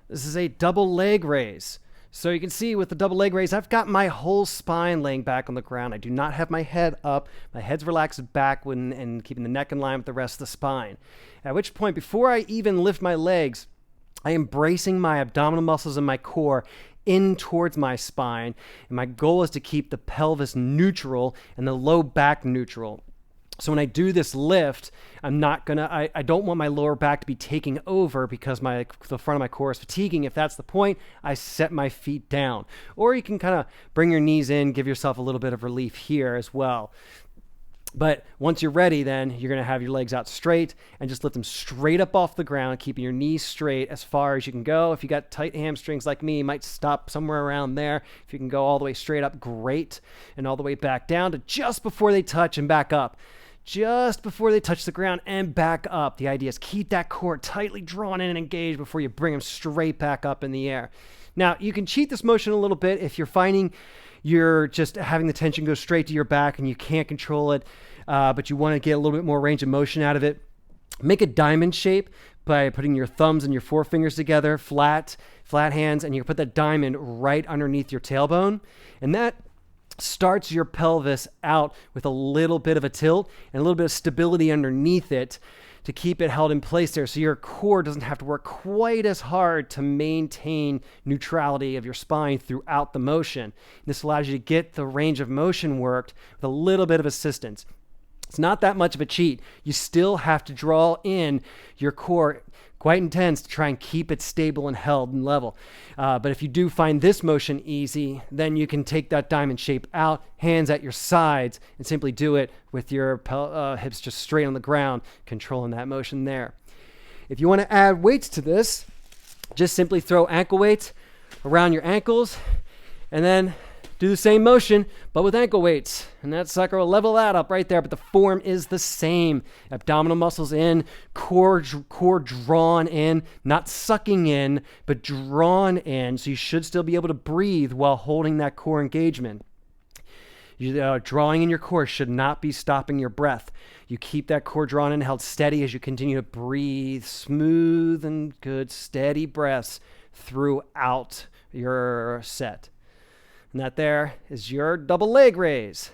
This is a double leg raise. So you can see with the double leg raise, I've got my whole spine laying back on the ground. I do not have my head up. My head's relaxed back and keeping the neck in line with the rest of the spine. At which point, before I even lift my legs, I am bracing my abdominal muscles and my core in towards my spine. And my goal is to keep the pelvis neutral and the low back neutral. So when I do this lift, I don't want my lower back to be taking over because the front of my core is fatiguing. If that's the point, I set my feet down. Or you can kind of bring your knees in, give yourself a little bit of relief here as well. But once you're ready, then you're going to have your legs out straight and just lift them straight up off the ground, keeping your knees straight as far as you can go. If you got tight hamstrings like me, you might stop somewhere around there. If you can go all the way straight up, great. And all the way back down to just before they touch and back up. Just before they touch the ground and back up. The idea is keep that core tightly drawn in and engaged before you bring them straight back up in the air. Now, you can cheat this motion a little bit if you're finding you're just having the tension go straight to your back and you can't control it, but you want to get a little bit more range of motion out of it. Make a diamond shape by putting your thumbs and your forefingers together, flat hands, and you put that diamond right underneath your tailbone. And that starts your pelvis out with a little bit of a tilt and a little bit of stability underneath it to keep it held in place there, so your core doesn't have to work quite as hard to maintain neutrality of your spine throughout the motion. This allows you to get the range of motion worked with a little bit of assistance. It's not that much of a cheat. You still have to draw in your core quite intense to try and keep it stable and held and level. But if you do find this motion easy, then you can take that diamond shape out, hands at your sides, and simply do it with your hips just straight on the ground, controlling that motion there. If you want to add weights to this, just simply throw ankle weights around your ankles, and then do the same motion, but with ankle weights. And that sucker will level that up right there, but the form is the same. Abdominal muscles in, core drawn in, not sucking in, but drawn in. So you should still be able to breathe while holding that core engagement. Drawing in your core should not be stopping your breath. You keep that core drawn and held steady as you continue to breathe, smooth and good, steady breaths throughout your set. And that there is your double leg raise.